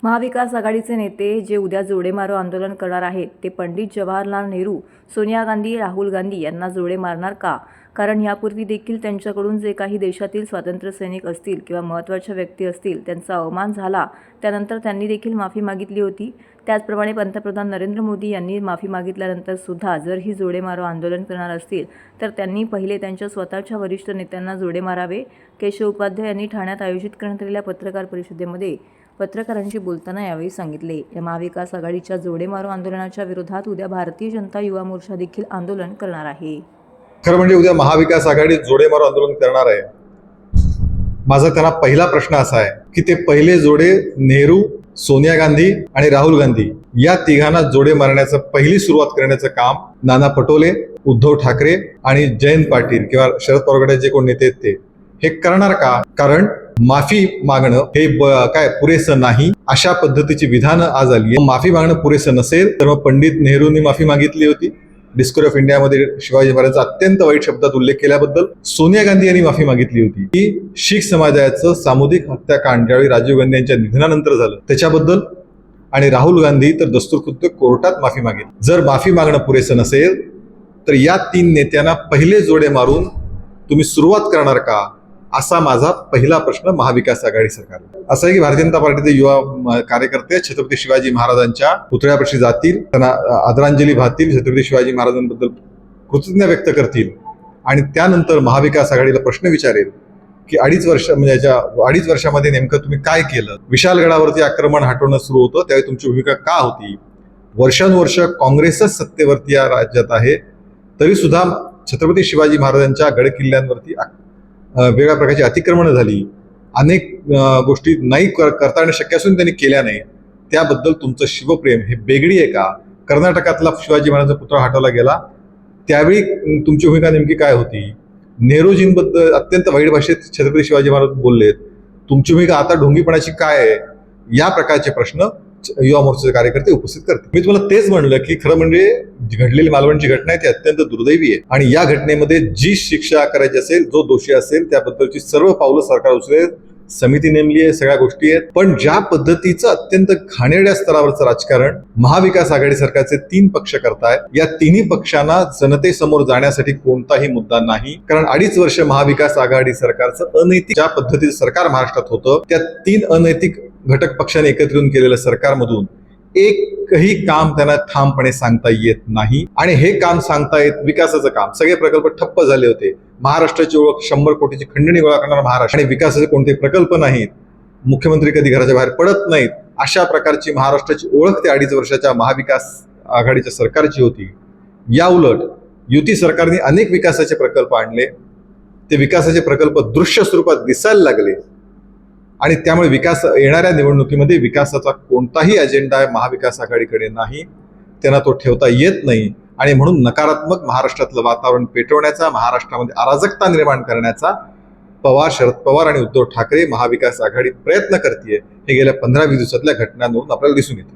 महाविकास आघाडीचे नेते जे उद्या जोडे मारो आंदोलन करणार आहेत ते पंडित जवाहरलाल नेहरू, सोनिया गांधी, राहुल गांधी यांना जोडे मारणार का? कारण यापूर्वी देखील त्यांच्याकडून जे काही देशातील स्वातंत्र्य सैनिक असतील किंवा महत्त्वाच्या व्यक्ती असतील त्यांचा अवमान झाला, त्यानंतर त्यांनी देखील माफी मागितली होती. त्याचप्रमाणे पंतप्रधान नरेंद्र मोदी यांनी माफी मागितल्यानंतर सुद्धा जर ही जोडे मारो आंदोलन करणार असतील तर त्यांनी पहिले त्यांच्या स्वतःच्या वरिष्ठ नेत्यांना जोडे मारावे. केशव उपाध्याय यांनी ठाण्यात आयोजित करण्यात आलेल्या पत्रकार परिषदेमध्ये पत्रकारांशी बोलताना यावेळी सांगितले. या महाविकास आघाडीच्या जोडे मारो आंदोलनाच्या विरोधात उद्या भारतीय जनता युवा मोर्चा देखील आंदोलन करणार आहे. खरं म्हणजे उद्या महाविकास आघाडी जोडे मारो आंदोलन करणार आहे. माझा त्यांना पहिला प्रश्न असा आहे की ते पहिले जोडे नेहरू, सोनिया गांधी आणि राहुल गांधी या तिघांना जोडे मारण्याचं पहिली सुरुवात करण्याचं काम नाना पटोले, उद्धव ठाकरे आणि जयंत पाटील किंवा शरद पवार गटाचे जे कोण नेते आहेत ते हे करणार का? कारण माफी मागणं हे काय पुरेसं नाही अशा पद्धतीची विधानं आज आली. माफी मागणं पुरेसं नसेल तर मग पंडित नेहरूंनी माफी मागितली होती. डिस्कवरी ऑफ इंडियामध्ये शिवाजी महाराजांचा अत्यंत वाईट शब्दात उल्लेख केल्याबद्दल. सोनिया गांधी यांनी माफी मागितली होती की शीख समाजाचं सामुदायिक हत्याकांड ज्यावेळी राजीव गांधी यांच्या निधनानंतर झालं त्याच्याबद्दल. आणि राहुल गांधी तर दस्तूरकृत्य कोर्टात माफी मागितली. जर माफी मागणं पुरेसं नसेल तर या तीन नेत्यांना पहिले जोडे मारून तुम्ही सुरुवात करणार का, असा माझा पहिला प्रश्न महाविकास आघाडी सरकारला. असं आहे की भारतीय जनता पार्टीचे युवा कार्यकर्ते छत्रपती शिवाजी महाराजांच्या पुतळ्यापाशी जातील, त्यांना आदरांजली वाहतील, छत्रपती शिवाजी महाराजांबद्दल कृतज्ञता व्यक्त करतील आणि त्यानंतर महाविकास आघाडीला प्रश्न विचारेल की अडीच वर्षामध्ये नेमकं तुम्ही काय केलं. विशालगडावरती आक्रमण हटवणं सुरू होतं त्यावेळी तुमची भूमिका का होती. वर्षानुवर्ष काँग्रेसच सत्तेवरती या राज्यात आहे तरी सुद्धा छत्रपती शिवाजी महाराजांच्या गड किल्ल्यांवरती वेगळ्या प्रकारची अतिक्रमणं झाली. अनेक गोष्टी नाही करता येणं शक्य असून त्यांनी केल्या नाही. त्याबद्दल तुमचं शिवप्रेम हे बेगडी आहे का? कर्नाटकातला शिवाजी महाराजांचा पुतळा हटवला गेला त्यावेळी तुमची भूमिका नेमकी काय होती? नेहरूजींबद्दल अत्यंत वाईट भाषेत छत्रपती शिवाजी महाराज बोललेत, तुमची भूमिका आता ढोंगीपणाची काय आहे? या प्रकारचे प्रश्न युवा मोर्चाचे कार्यकर्ते उपस्थित करते. मी तुम्हाला तेच म्हणलं की खरं म्हणजे घडलेली मालवणची घटना आहे ती अत्यंत दुर्दैवी आहे आणि या घटनेमध्ये जी शिक्षा करायची असेल, जो दोषी असेल त्याबद्दलची सर्व पावलं सरकार उचलेल. समिती नेमली आहे, सगळ्या गोष्टी आहेत. पण ज्या पद्धतीचं अत्यंत घाणेरड्या स्तरावरचं राजकारण महाविकास आघाडी सरकारचे 3 पक्ष करतायत, या तिन्ही पक्षांना जनतेसमोर जाण्यासाठी कोणताही मुद्दा नाही. कारण 2.5 वर्ष महाविकास आघाडी सरकारचं अनैतिक ज्या पद्धतीचं सरकार महाराष्ट्रात होतं त्या 3 अनैतिक घटक पक्षाने एकत्र येऊन केलेल्या सरकारमधून एकही काम त्यांना ठामपणे सांगता येत नाही. आणि हे काम सांगता येत विकासाचं काम, सगळे प्रकल्प ठप्प झाले होते. महाराष्ट्राची ओळख 100 कोटीची खंडणी गोळा करणारा महाराष्ट्र आणि विकासाचे कोणते प्रकल्प नाहीत, मुख्यमंत्री कधी घराच्या बाहेर पडत नाहीत, अशा प्रकारची महाराष्ट्राची ओळख त्या 2.5 वर्षाच्या महाविकास आघाडीच्या सरकारची होती. या उलट युती सरकारने अनेक विकासाचे प्रकल्प आणले, ते विकासाचे प्रकल्प दृश्य स्वरूपात दिसायला लागले आणि त्यामुळे येणाऱ्या निवडणुकीमध्ये विकासाचा कोणताही अजेंडा महाविकास आघाडीकडे नाही, त्यांना तो ठेवता येत नाही. आणि म्हणून नकारात्मक महाराष्ट्रातलं वातावरण पेटवण्याचा, महाराष्ट्रामध्ये अराजकता निर्माण करण्याचा शरद पवार आणि उद्धव ठाकरे महाविकास आघाडी प्रयत्न करते हे गेल्या 15-20 दिवसातल्या घटनांवरून आपल्याला दिसून येते.